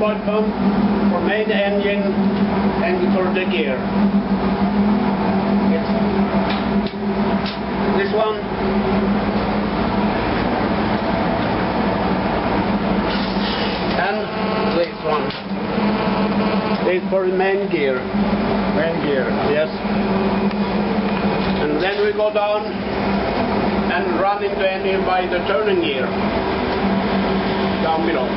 oil pump for main engine and for the gear. It's this one. And this one. This for the main gear. Main gear. Yes. And then we go down and run into engine by the turning gear. Down below.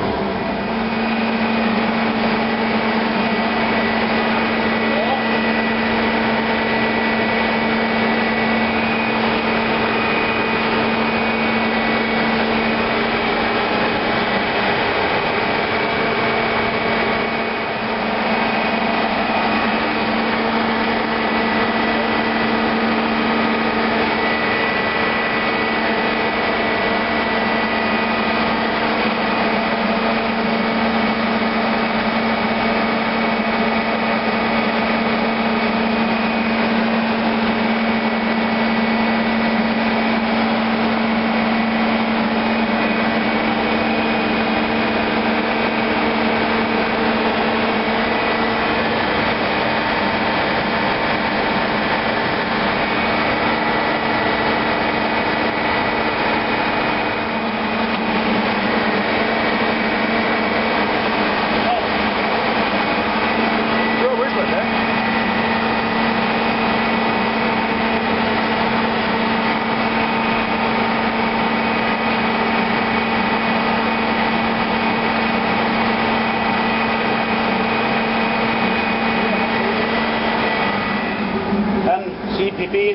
CPP.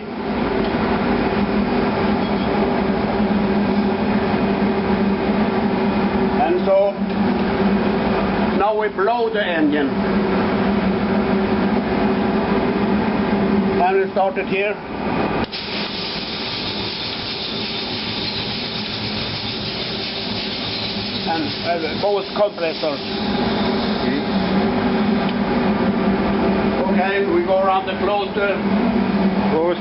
And so now we blow the engine. And we start it here. And both compressors. Okay, we go around the floater. Both.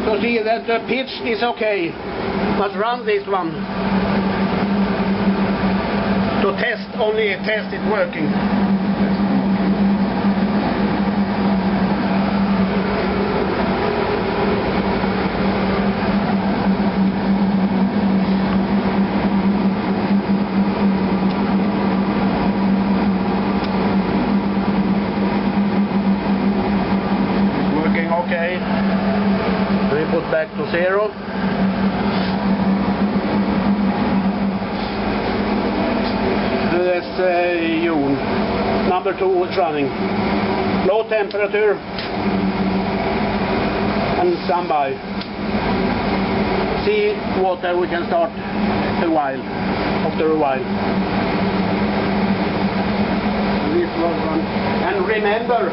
To see that the pitch is okay, must run this one to test, only test it working. It's working okay. We put back to 0. That's Jon. Number 2 is running. Low temperature and standby. See water, we can start after a while. This was one. And remember,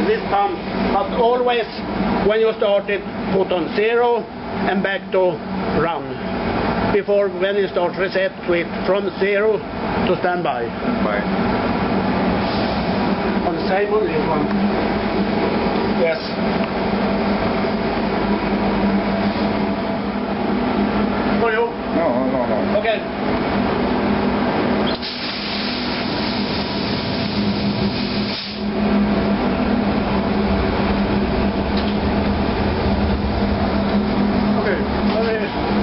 this pump, but always when you start it, put on 0 and back to run. Before, when you start, reset to it from 0 to standby. Right. On the same on this one. Yes. For you? No. Okay.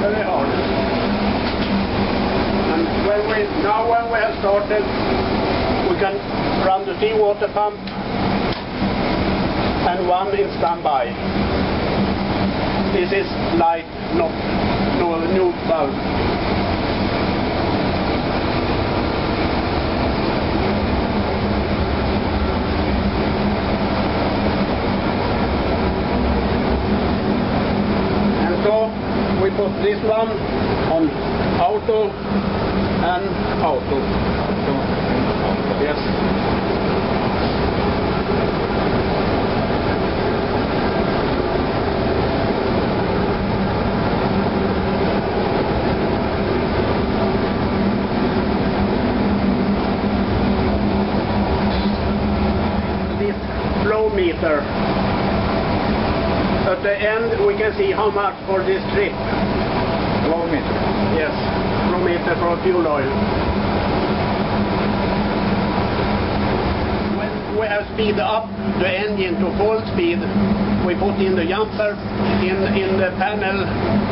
Very hard. And when we have started, we can run the seawater pump and one in standby. This is light, no new valve. And so we put this one auto. Yes. This flow meter. At the end we can see how much for this trip. Flow meter. Yes, flow meter for fuel oil. When we have speed up the engine to full speed, we put in the jumper in the panel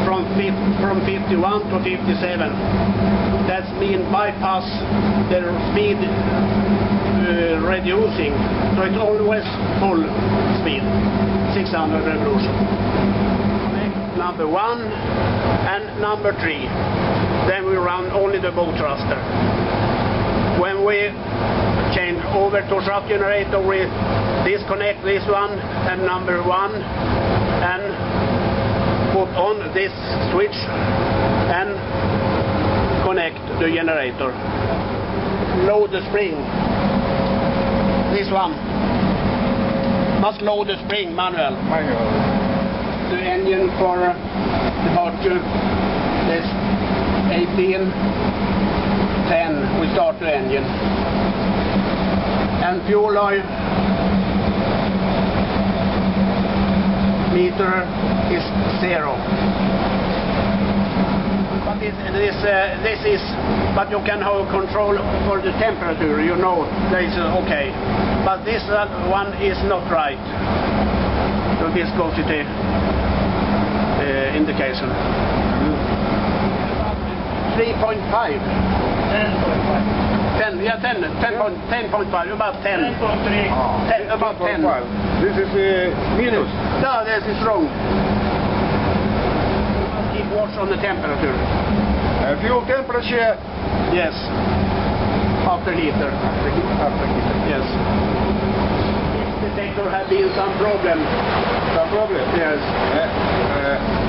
from 51 to 57. That means bypass the speed reducing, so it's always full speed, 600 revolution. Number 1 and number 3. Then we run only the bow thruster. When we change over to shaft generator, we disconnect this one and number 1 and put on this switch and connect the generator. Load the spring. This one must load the spring manual. The engine for departure is 18:10. We start the engine. And fuel oil meter is 0. But this is, but you can have control for the temperature, you know, that is okay. But this one is not right. The viscosity indication. 3.5. 10, yeah, 10.5, about 10. 10, about 10. This is minus. No, this is wrong. Keep watch on the temperature. Fuel temperature. Yes. After heater. After heater. Yes. This detector has been some problem. Some problem? Yes.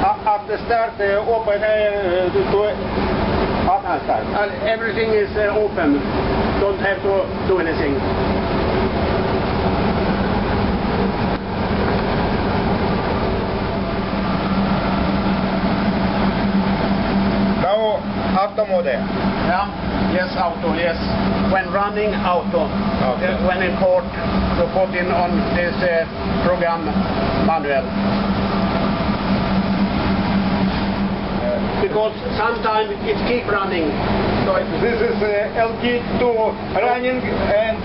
After start, open to after start. Everything is open. Don't have to do anything. Now, auto mode. Yeah. Yes, auto. Yes. When running, auto. Okay. When in port, to put in on this program manual. Because sometimes it keep running. So This is LT2 running and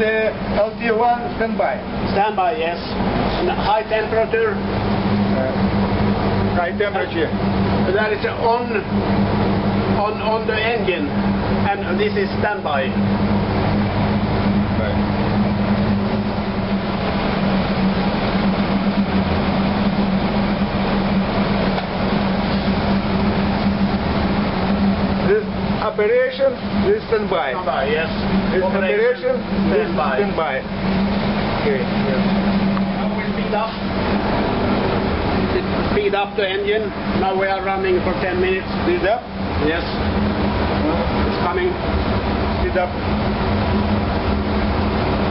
LT1 standby. standby, yes. And high temperature. High temperature. That is on the engine, and this is standby. This operation, this standby. Standby, yes. This operation, this standby. standby. Okay. Now we speed up the engine. Now we are running for 10 minutes. Speed up. Yes. It's coming. Speed up.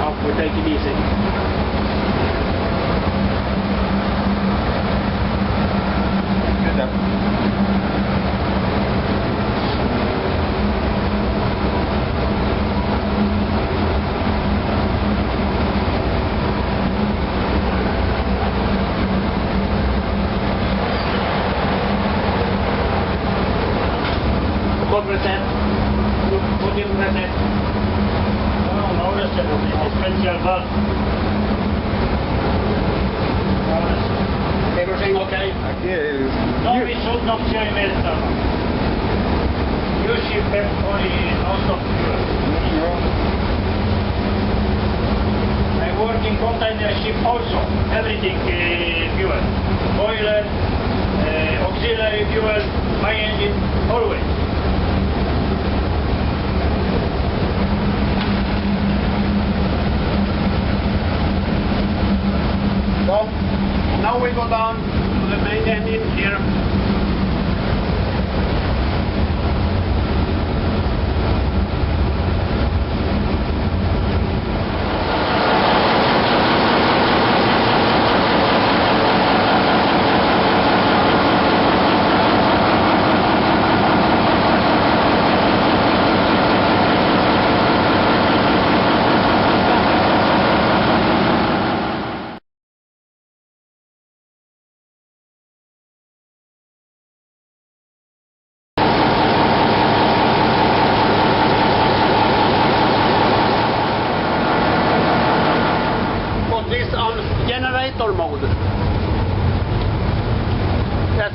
Now we take it easy. Speed up. Put reset. Put in reset. No reset, it's special valve. Everything okay? Okay. No, we should not change metal. You ship only out of fuel. I work in container ship also. Everything fuel. Boiler, auxiliary fuel, my engine, always. So, now we go down to the main engine here.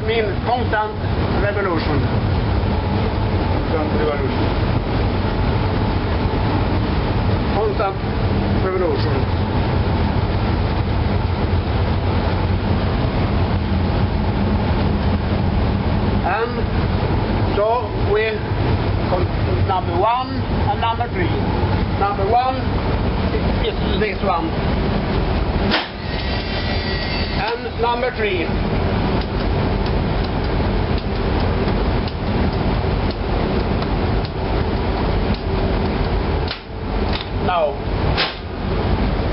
means constant revolution. Constant revolution. Constant revolution. And so we number 1 and number 3. Number 1 is this one. And number 3.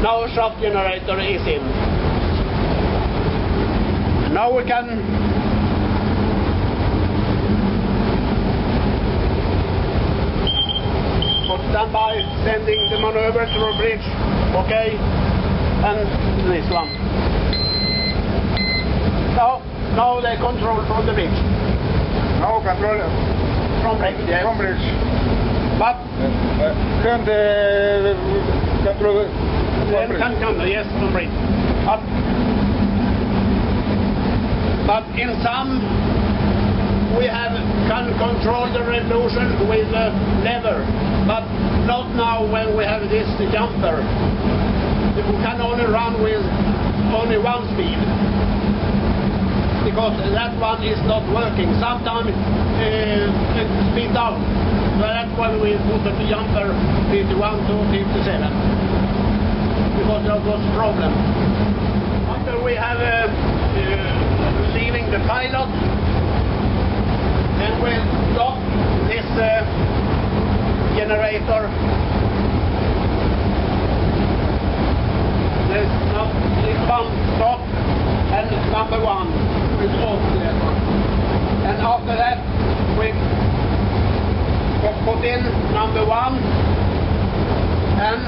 Now shaft generator is in. Now we can put standby, sending the maneuver to the bridge, okay, and this one. Now they control from the bridge. Now control From bridge, yes. from bridge. But Can't control from bridge. yes, from bridge. But in some we can control the revolution with a lever, but not now when we have this jumper. We can only run with only one speed, because that one is not working. Sometimes speed down. So that's why we put the jumper 51 to 57, because that was a problem. After we have leaving the pilot, then we'll stop this generator. This one stop, and number 1 is off there. And after that we put in number 1, and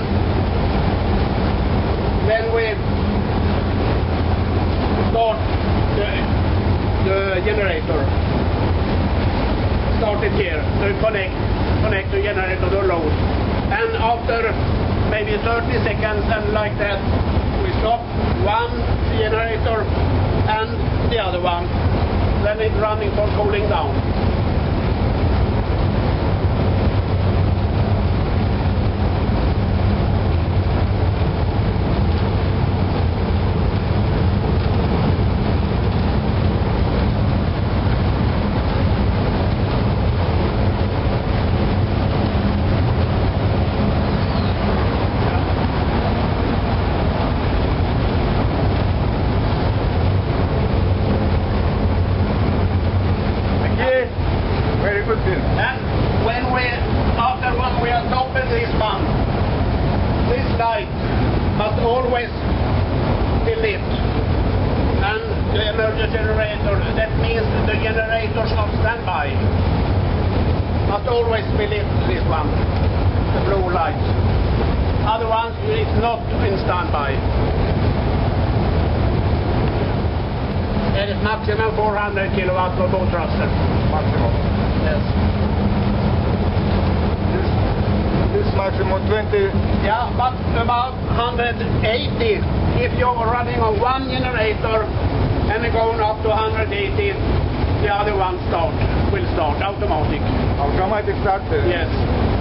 then we start the generator. Start it here, to connect the generator to load. And after maybe 30 seconds and like that, we stop one generator and the other one. Then it's running for cooling down. And when we are stopping this one, this light must always be lit. And the emergency generator, that means the generators on standby, must always be lit, this one, the blue light. Otherwise it's not in standby. It is maximum 400 kilowatts for both thruster. Maximum. Yes. This maximum 20. Yeah, but about 180. If you're running on one generator and going up to 180, the other one will start automatic. Automatic start. Yes.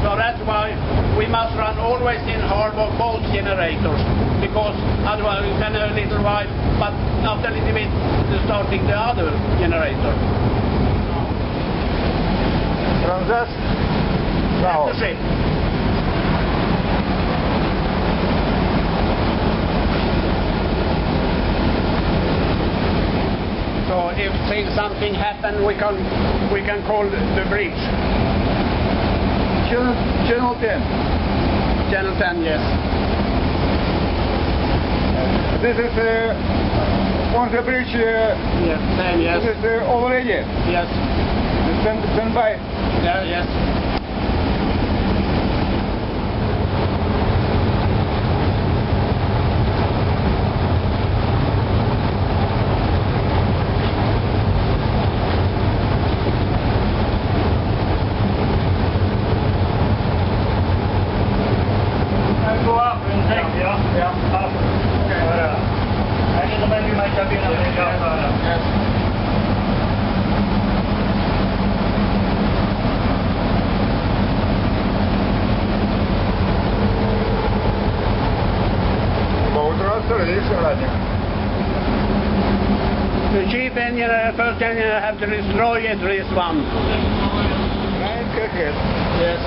So that's why we must run always in hard of both generators, because otherwise we can have a little while, but after a little bit starting the other generator. Transist. Now. That's the ship. So if something happens, we can call the bridge. Channel 10. Channel 10, yes. This is on the bridge. Yes, 10, yes. This is already. Yes. Stand by. Yeah, yes. Go up and take, yeah? Up. Okay. I need to maybe make a bit of a jump. Yes. release running. The chief engineer, first engineer, have to destroy it, this one. Right, okay. Yes.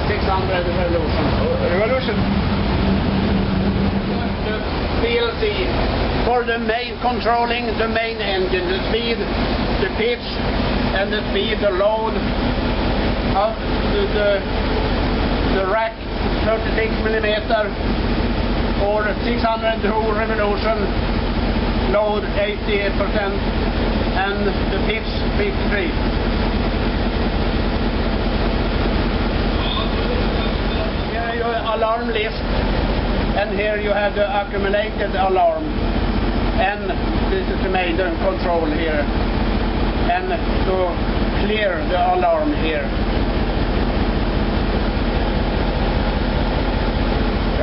600 revolution. Revolution. The PLC for the main controlling the main engine, the speed, the pitch, and the speed, the load, up to the rack 36 millimeter or 602 revolution, load 88%, and the pitch 53. Alarm list, and here you have the accumulated alarm, and this is the main control here, and to clear the alarm here.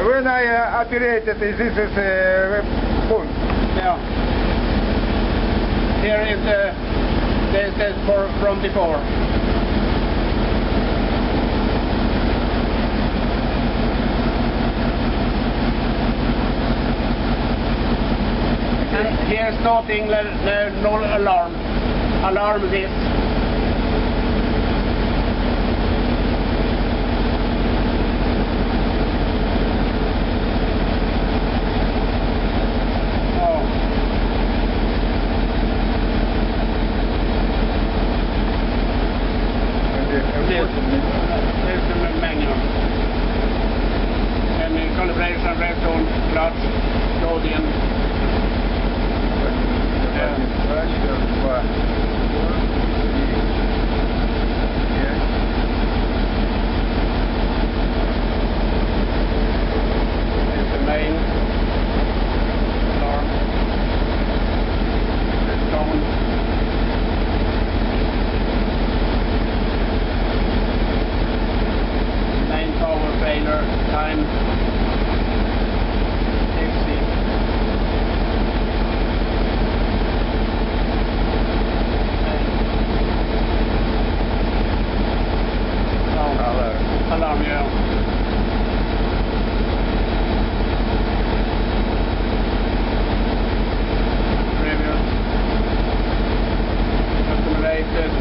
When I operated, this is point. Yeah. Here is the from before. And here's nothing, no alarm. Alarm this. Oh. There's the manual. And calibration, red tone, clutch, loading. It's the main alarm. The stone. Main power failure time. 60. Alarm, yeah. Previous. Accumulated.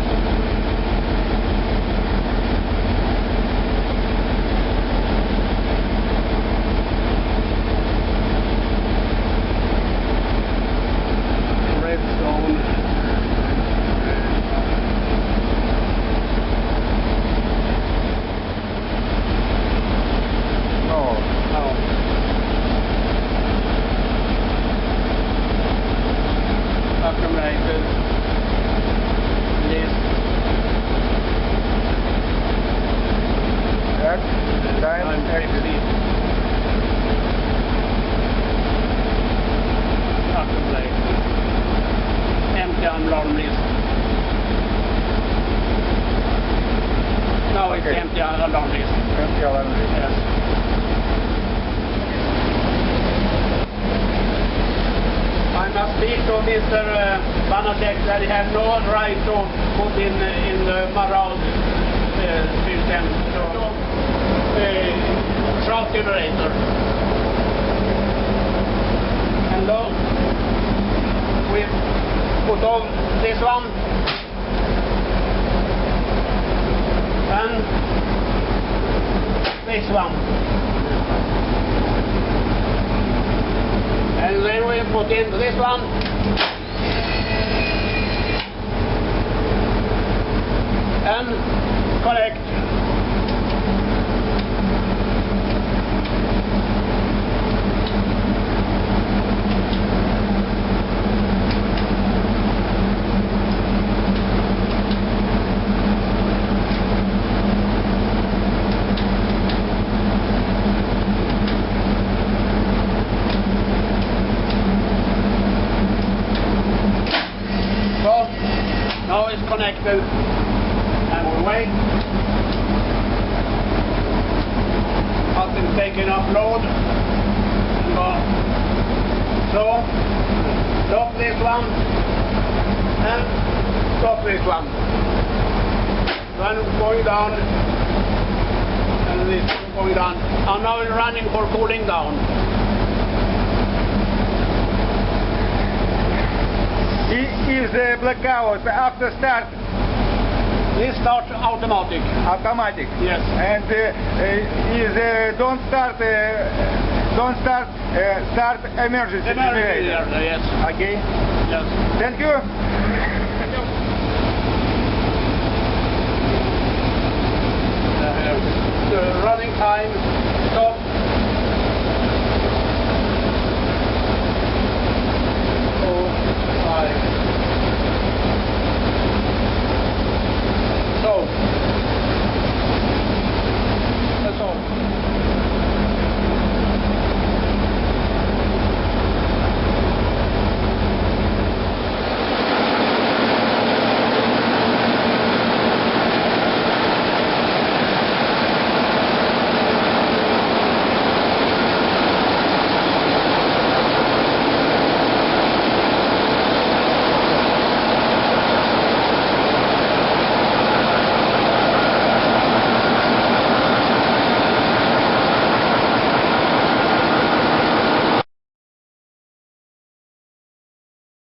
Redstone. Accumulated list. That time exit. Accumulated. Empty alarm list. Now it's Okay. empty alarm list. empty alarm list. Yes. I must speak to Mr. Banacek that he has no right to put in the Maraude system. So, shaft generator. And now we put on this one and this one. And then we put in this one. And connect. Now it's connected, and we wait. Nothing taking up load. So stop this one and stop this one. One going down, and this one going down. And now we're running for cooling down. Is the blackout after start This starts automatic. automatic? Yes. And is don't start start emergency Emergency, generator? yes. Okay. Yes. Thank you. The running time, stop,